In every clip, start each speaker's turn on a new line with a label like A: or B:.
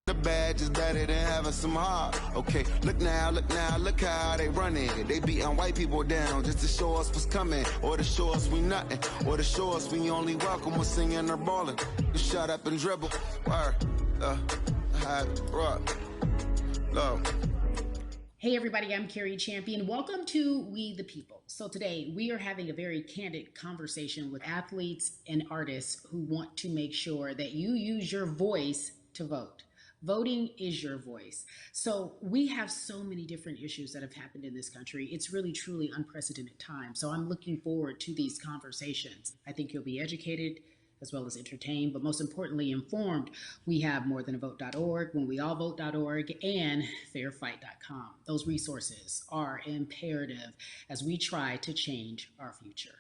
A: The badge is better than having some heart. Okay, look now, look how they running. They beating white people down just to show us what's coming, or to show us we nothing, or to show us we only welcome when singing or balling. Shut up and dribble. Word, rock, low.
B: Hey everybody, I'm Carrie Champion. Welcome to We the People. So today we are having a very candid conversation with athletes and artists who want to make sure that you use your voice to vote. Voting is your voice. So we have so many different issues that have happened in this country. It's really, truly unprecedented time. So I'm looking forward to these conversations. I think you'll be educated as well as entertained, but most importantly, informed. We have morethanavote.org, whenweallvote.org, and fairfight.com. Those resources are imperative as we try to change our future.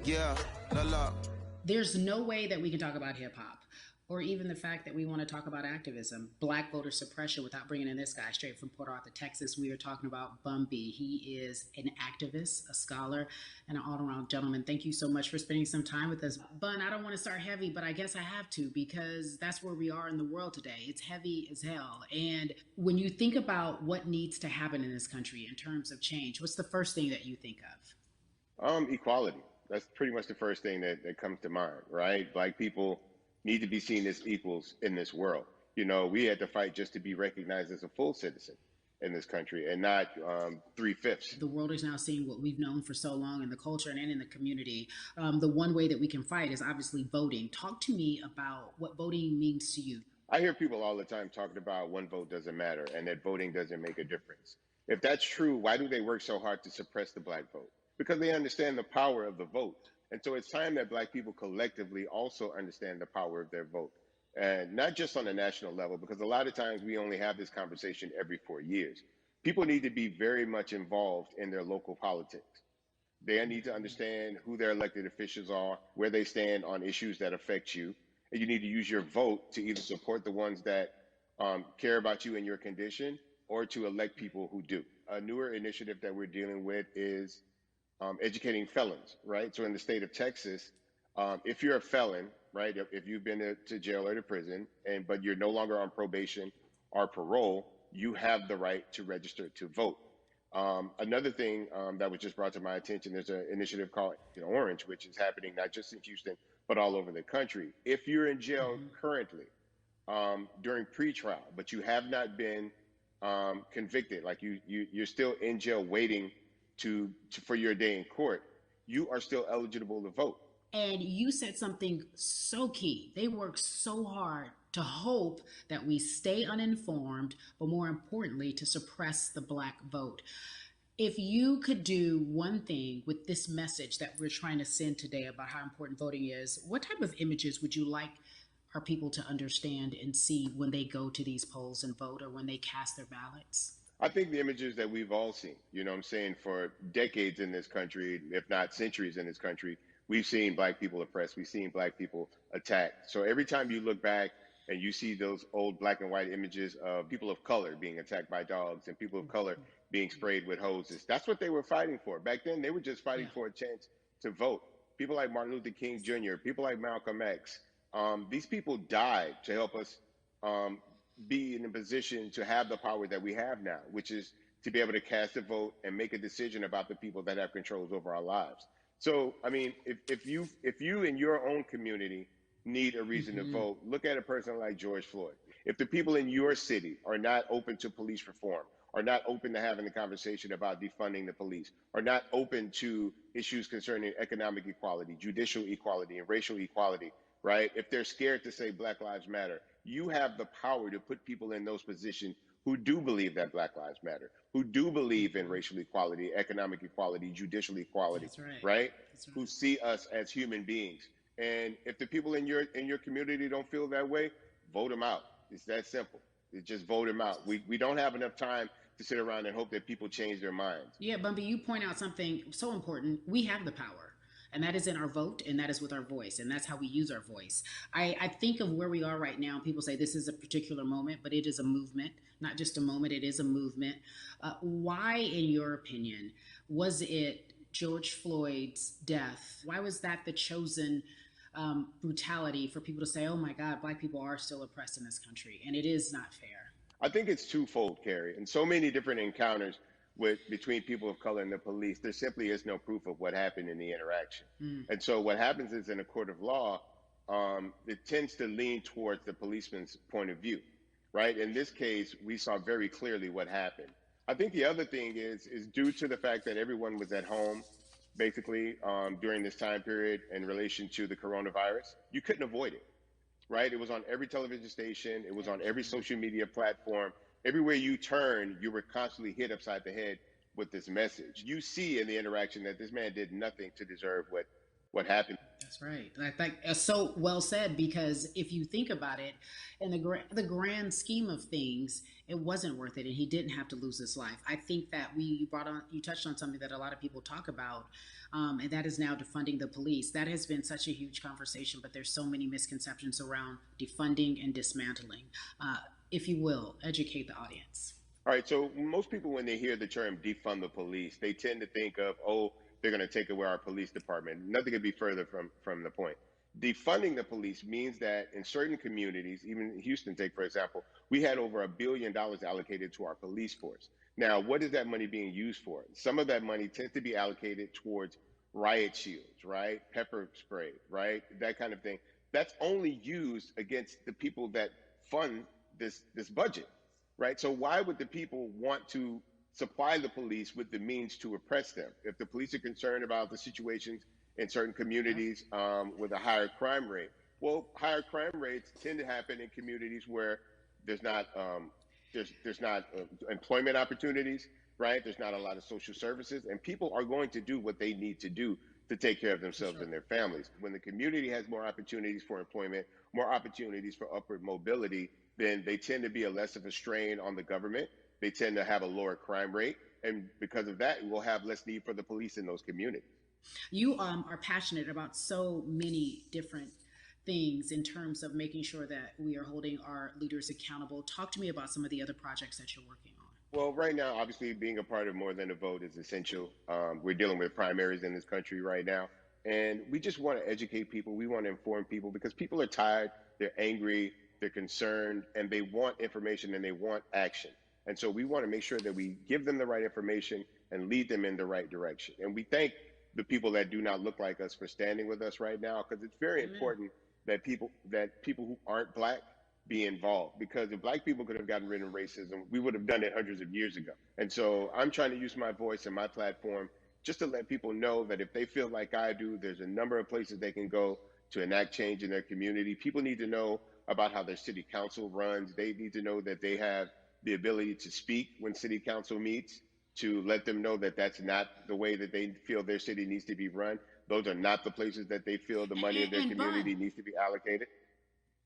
A: Yeah, la.
B: There's no way that we can talk about hip hop or even the fact that we want to talk about activism, black voter suppression, without bringing in this guy straight from Port Arthur, Texas. We are talking about Bun B. He is an activist, a scholar, and an all-around gentleman. Thank you so much for spending some time with us. Bun, I don't want to start heavy, but I guess I have to because that's where we are in the world today. It's heavy as hell. And when you think about what needs to happen in this country in terms of change, what's the first thing that you think of?
C: Equality. That's pretty much the first thing that comes to mind, right? Black people need to be seen as equals in this world. You know, we had to fight just to be recognized as a full citizen in this country and not 3/5.
B: The world is now seeing what we've known for so long in the culture and in the community. The one way that we can fight is obviously voting. Talk to me about what voting means to you.
C: I hear people all the time talking about one vote doesn't matter and that voting doesn't make a difference. If that's true, why do they work so hard to suppress the black vote? Because they understand the power of the vote. And so it's time that black people collectively also understand the power of their vote. And not just on a national level, because a lot of times we only have this conversation every 4 years. People need to be very much involved in their local politics. They need to understand who their elected officials are, where they stand on issues that affect you. And you need to use your vote to either support the ones that care about you and your condition, or to elect people who do. A newer initiative that we're dealing with is educating felons, right? So in the state of Texas, if you're a felon, right, if you've been to jail or to prison, but you're no longer on probation or parole, you have the right to register to vote. Another thing that was just brought to my attention, there's an initiative called Orange, which is happening not just in Houston, but all over the country. If you're in jail currently during pretrial, but you have not been convicted, like you're still in jail waiting for your day in court, you are still eligible to vote.
B: And you said something so key. They work so hard to hope that we stay uninformed, but more importantly, to suppress the black vote. If you could do one thing with this message that we're trying to send today about how important voting is, what type of images would you like our people to understand and see when they go to these polls and vote, or when they cast their ballots?
C: I think the images that we've all seen, you know what I'm saying, for decades in this country, if not centuries in this country, we've seen black people oppressed. We've seen black people attacked. So every time you look back and you see those old black and white images of people of color being attacked by dogs and people of color being sprayed with hoses, that's what they were fighting for. Back then, they were just fighting for a chance to vote. People like Martin Luther King Jr., people like Malcolm X, these people died to help us be in a position to have the power that we have now, which is to be able to cast a vote and make a decision about the people that have controls over our lives. So, I mean, if you in your own community need a reason to vote, look at a person like George Floyd. If the people in your city are not open to police reform, are not open to having the conversation about defunding the police, are not open to issues concerning economic equality, judicial equality, and racial equality, right? If they're scared to say Black Lives Matter, you have the power to put people in those positions who do believe that Black Lives Matter, who do believe in racial equality, economic equality, judicial equality, right? Who see us as human beings. And if the people in your community don't feel that way, vote them out. It's that simple. It's just vote them out. We don't have enough time to sit around and hope that people change their minds.
B: Yeah, Bumby, you point out something so important. We have the power. And that is in our vote, and that is with our voice, and that's how we use our voice. I think of where we are right now. People say this is a particular moment, but it is a movement, not just a moment, it is a movement. Why, in your opinion, was it George Floyd's death, why was that the chosen brutality for people to say, oh my God, Black people are still oppressed in this country, and it is not fair?
C: I think it's twofold, Carrie. In so many different encounters between people of color and the police, there simply is no proof of what happened in the interaction. And so what happens is in a court of law, it tends to lean towards the policeman's point of view, right? In this case, we saw very clearly what happened. I think the other thing is due to the fact that everyone was at home, basically, during this time period in relation to the coronavirus, you couldn't avoid it. Right? It was on every television station. It was on every social media platform. Everywhere you turn, you were constantly hit upside the head with this message. You see in the interaction that this man did nothing to deserve what happened.
B: That's right. I think it's so well said, because if you think about it, in the grand scheme of things, it wasn't worth it, and he didn't have to lose his life. I think that you touched on something that a lot of people talk about, and that is now defunding the police. That has been such a huge conversation, but there's so many misconceptions around defunding and dismantling. If you will, educate the audience.
C: All right. So most people, when they hear the term defund the police, they tend to think of, oh, they're going to take away our police department. Nothing could be further from the point. Defunding the police means that in certain communities, even Houston, take for example, we had over $1 billion allocated to our police force. Now, what is that money being used for? Some of that money tends to be allocated towards riot shields, right? Pepper spray, right? That kind of thing. That's only used against the people that fund this budget, right? So why would the people want to supply the police with the means to oppress them? If the police are concerned about the situations in certain communities with a higher crime rate, well, higher crime rates tend to happen in communities where there's not employment opportunities, right? There's not a lot of social services, and people are going to do what they need to do to take care of themselves and their families. When the community has more opportunities for employment, more opportunities for upward mobility, then they tend to be less of a strain on the government. They tend to have a lower crime rate. And because of that, we'll have less need for the police in those communities.
B: You are passionate about so many different things in terms of making sure that we are holding our leaders accountable. Talk to me about some of the other projects that you're working on.
C: Well, right now, obviously, being a part of More Than a Vote is essential. We're dealing with primaries in this country right now. And we just want to educate people. We want to inform people because people are tired, they're angry, they're concerned, and they want information and they want action. And so we want to make sure that we give them the right information and lead them in the right direction. And we thank the people that do not look like us for standing with us right now, because it's very important that people who aren't Black be involved. Because if Black people could have gotten rid of racism, we would have done it hundreds of years ago. And so I'm trying to use my voice and my platform just to let people know that if they feel like I do, there's a number of places they can go to enact change in their community. People need to know about how their city council runs. They need to know that they have the ability to speak when city council meets, to let them know that that's not the way that they feel their city needs to be run. Those are not the places that they feel the money of their community needs to be allocated.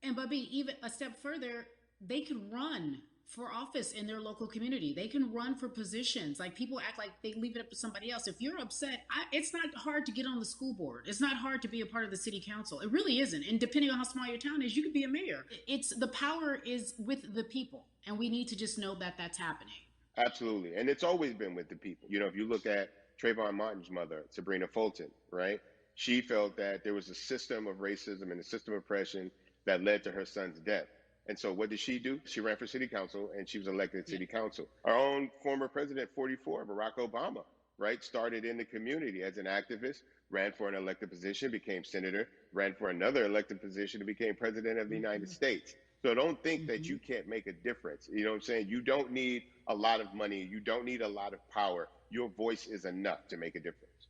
B: And Bubby, even a step further, they can run for office in their local community. They can run for positions. Like, people act like they leave it up to somebody else. If you're upset, it's not hard to get on the school board. It's not hard to be a part of the city council. It really isn't. And depending on how small your town is, you could be a mayor. The power is with the people, and we need to just know that that's happening.
C: Absolutely. And it's always been with the people. You know, if you look at Trayvon Martin's mother, Sabrina Fulton, right? She felt that there was a system of racism and a system of oppression that led to her son's death. And so what did she do? She ran for city council, and she was elected to city council. Our own former president, 44, Barack Obama, right, started in the community as an activist, ran for an elected position, became senator, ran for another elected position, and became president of the United States. So don't think that you can't make a difference. You know what I'm saying? You don't need a lot of money. You don't need a lot of power. Your voice is enough to make a difference.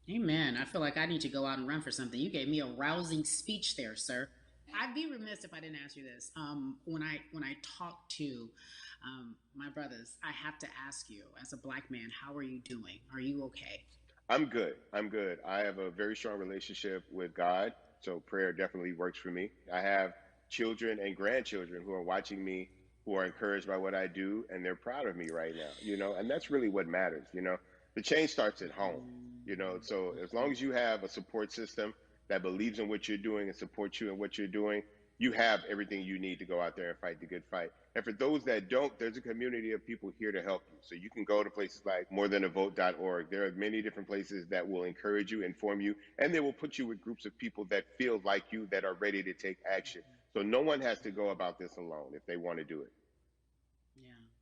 B: Amen. I feel like I need to go out and run for something. You gave me a rousing speech there, sir. I'd be remiss if I didn't ask you this. When I talk to my brothers, I have to ask you, as a Black man, how are you doing? Are you okay?
C: I'm good. I'm good. I have a very strong relationship with God, so prayer definitely works for me. I have children and grandchildren who are watching me, who are encouraged by what I do, and they're proud of me right now, you know, and that's really what matters, you know. The change starts at home, you know, so as long as you have a support system that believes in what you're doing and supports you in what you're doing, you have everything you need to go out there and fight the good fight. And for those that don't, there's a community of people here to help you. So you can go to places like morethanavote.org. There are many different places that will encourage you, inform you, and they will put you with groups of people that feel like you, that are ready to take action. So no one has to go about this alone if they want to do it.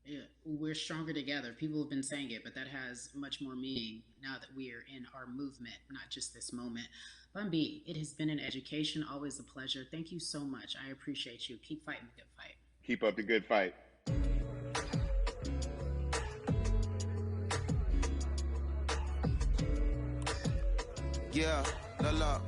B: Yeah, we're stronger together. People have been saying it, but that has much more meaning now that we are in our movement, not just this moment. Bumby, it has been an education, always a pleasure. Thank you so much. I appreciate you. Keep fighting the good fight.
C: Keep up the good fight.
A: Yeah, la.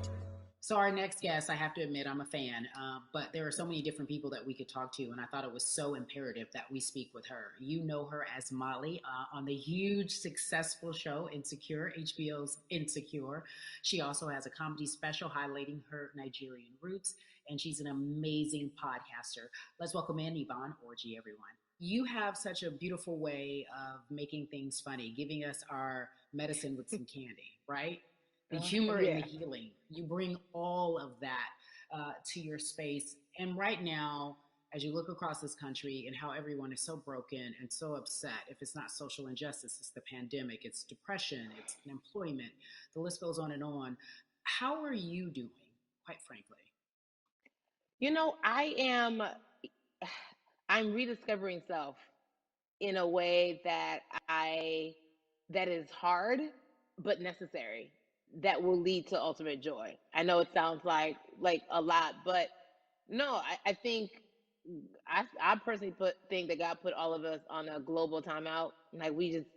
B: So our next guest, I have to admit, I'm a fan, but there are so many different people that we could talk to, and I thought it was so imperative that we speak with her. You know her as Molly on the huge, successful show Insecure, HBO's Insecure. She also has a comedy special highlighting her Nigerian roots, and she's an amazing podcaster. Let's welcome in Yvonne Orji, everyone. You have such a beautiful way of making things funny, giving us our medicine with some candy, right? The humor and the healing. You bring all of that to your space. And right now, as you look across this country and how everyone is so broken and so upset, if it's not social injustice, it's the pandemic, it's depression, it's unemployment, the list goes on and on. How are you doing, quite frankly?
D: You know, I'm rediscovering self in a way that is hard, but necessary, that will lead to ultimate joy. I know it sounds like a lot, but no, I think I personally think that God put all of us on a global timeout. Like we just,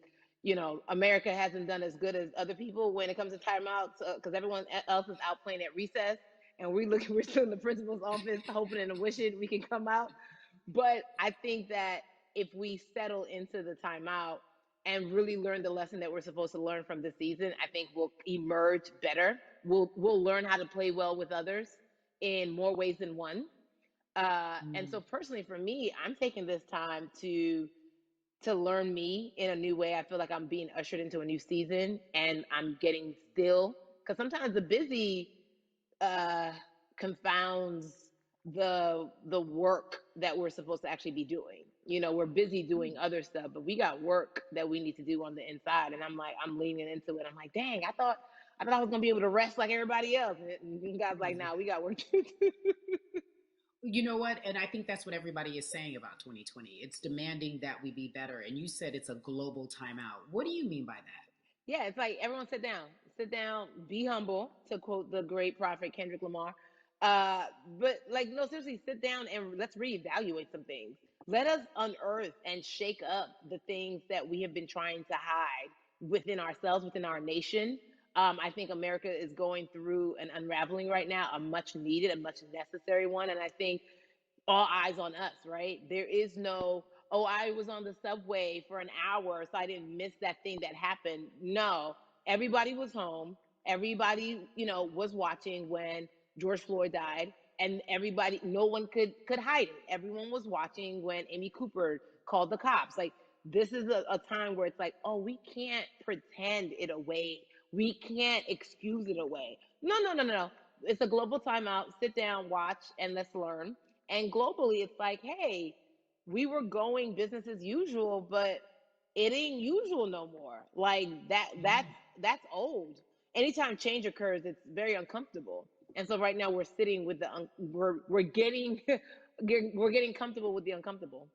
D: America hasn't done as good as other people when it comes to timeouts because everyone else is out playing at recess, and we're still in the principal's office hoping and wishing we can come out. But I think that if we settle into the timeout and really learn the lesson that we're supposed to learn from this season, I think we'll emerge better. We'll learn how to play well with others in more ways than one. And so personally for me, I'm taking this time to learn me in a new way. I feel like I'm being ushered into a new season, and I'm getting still, because sometimes the busy confounds the work that we're supposed to actually be doing. We're busy doing other stuff, but we got work that we need to do on the inside. And I'm leaning into it. I'm like, dang, I thought I was gonna be able to rest like everybody else. And God's like, nah, we got work to do.
B: You know what? And I think that's what everybody is saying about 2020. It's demanding that we be better. And you said it's a global timeout. What do you mean by that?
D: Yeah, it's like everyone sit down, be humble, to quote the great prophet Kendrick Lamar. But no, seriously, sit down and let's reevaluate some things. Let us unearth and shake up the things that we have been trying to hide within ourselves, within our nation. I think America is going through an unraveling right now, a much needed, a much necessary one. And I think all eyes on us, right? There is no, oh, I was on the subway for an hour, so I didn't miss that thing that happened. No, everybody was home. Everybody, was watching when George Floyd died, and everybody, no one could hide it. Everyone was watching when Amy Cooper called the cops. Like, this is a time where it's like, oh, we can't pretend it away. We can't excuse it away. No. It's a global timeout. Sit down, watch, and let's learn. And globally, it's like, hey, we were going business as usual, but it ain't usual no more. Like that's old. Anytime change occurs, it's very uncomfortable. And so right now we're sitting with we're getting we're getting comfortable with the uncomfortable.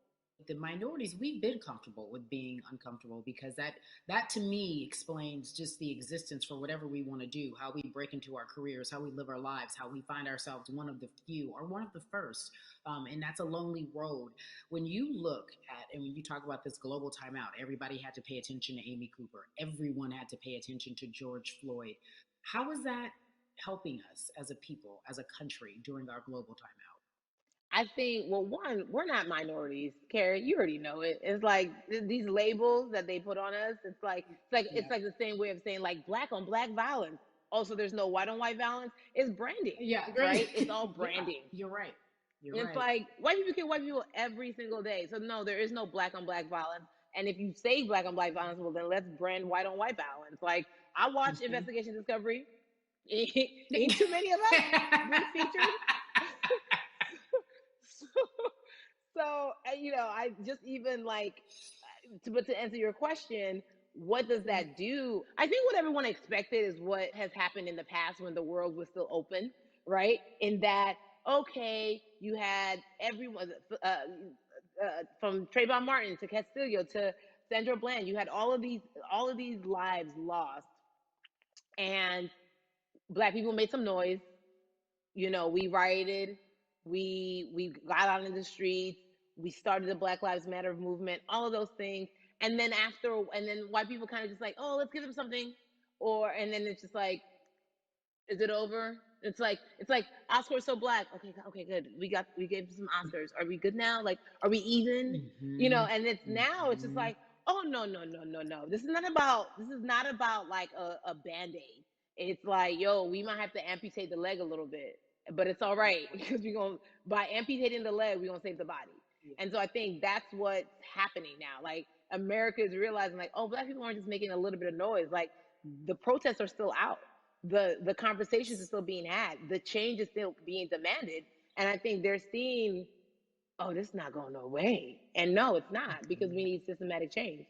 B: The minorities, we've been comfortable with being uncomfortable, because that to me explains just the existence for whatever we want to do, how we break into our careers, how we live our lives, how we find ourselves one of the few or one of the first. And that's a lonely road. When you look at, and when you talk about this global timeout, everybody had to pay attention to Amy Cooper. Everyone had to pay attention to George Floyd. How is that helping us as a people, as a country, during our global timeout?
D: I think, well, one, we're not minorities, Carrie. You already know it. It's like these labels that they put on us. It's like the same way of saying like black on black violence. Also, there's no white on white violence. It's branding.
B: Yeah,
D: right. It's all branding.
B: Yeah, you're right.
D: It's like white people kill white people every single day. So no, there is no black on black violence. And if you say black on black violence, well then let's brand white on white violence. Like I watch Investigation Discovery. Ain't too many of us being featured. So, I just even like, but to answer your question, what does that do? I think what everyone expected is what has happened in the past when the world was still open, right? In that, okay, you had everyone, from Trayvon Martin to Castillo to Sandra Bland, you had all of these lives lost, and Black people made some noise. We rioted, we got out in the streets, we started the Black Lives Matter movement, all of those things. And then white people kind of just like, oh, let's give them something. And then it's just like, is it over? It's like Oscar is so black. Okay, good. We gave some Oscars. Are we good now? Like, are we even? And it's now it's just like, oh, no, no, no, no, no. This is not about like a band-aid. It's like, yo, we might have to amputate the leg a little bit, but it's all right because by amputating the leg, we're gonna save the body. And so I think that's what's happening now. Like, America is realizing, like, oh, Black people aren't just making a little bit of noise. Like, the protests are still out. The conversations are still being had. The change is still being demanded. And I think they're seeing, oh, this is not going no way. And no, it's not, because we need systematic change.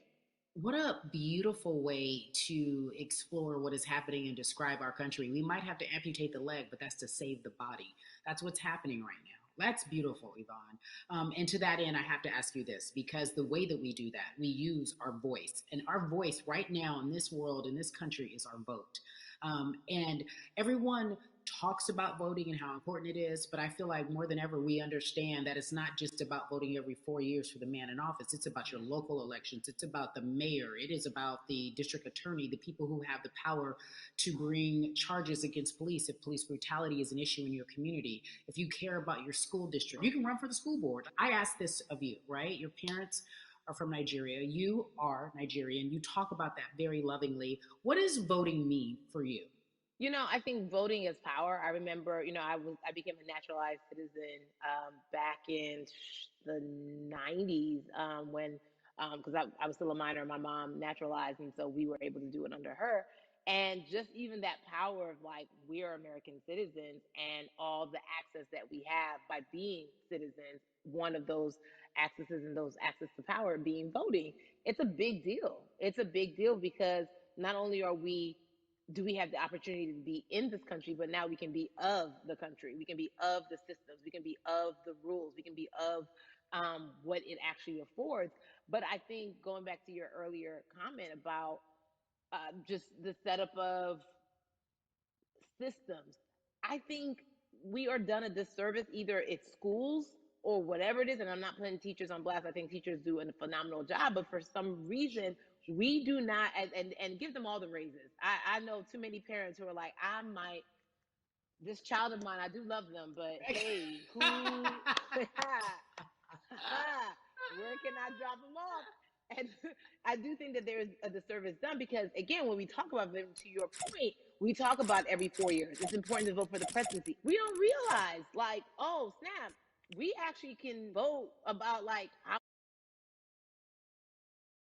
B: What a beautiful way to explore what is happening and describe our country. We might have to amputate the leg, but that's to save the body. That's what's happening right now. That's beautiful, Yvonne. And to that end, I have to ask you this, because the way that we do that, we use our voice. And our voice right now in this world, in this country, is our vote. And everyone talks about voting and how important it is, but I feel like more than ever we understand that it's not just about voting every 4 years for the man in office. It's about your local elections. It's about the mayor. It is about the district attorney, the people who have the power to bring charges against police if police brutality is an issue in your community. If you care about your school district, you can run for the school board. I ask this of you, right? Your parents are from Nigeria. You are Nigerian. You talk about that very lovingly. What does voting mean for you?
D: I think voting is power. I remember, I became a naturalized citizen back in the 90s, when, because I was still a minor, my mom naturalized, and so we were able to do it under her. And just even that power of, like, we're American citizens and all the access that we have by being citizens, one of those accesses and those access to power being voting, it's a big deal. It's a big deal because not only do we have the opportunity to be in this country, but now we can be of the country. We can be of the systems. We can be of the rules. We can be of what it actually affords. But I think, going back to your earlier comment about just the setup of systems, I think we are done a disservice. Either it's schools or whatever it is, and I'm not putting teachers on blast. I think teachers do a phenomenal job, but for some reason, we do not, and give them all the raises. I know too many parents who are like, this child of mine, I do love them, but hey, where can I drop them off? And I do think that there's a disservice done because, again, when we talk about them, to your point, we talk about every 4 years. It's important to vote for the presidency. We don't realize, like, oh, snap, we actually can vote about, like, how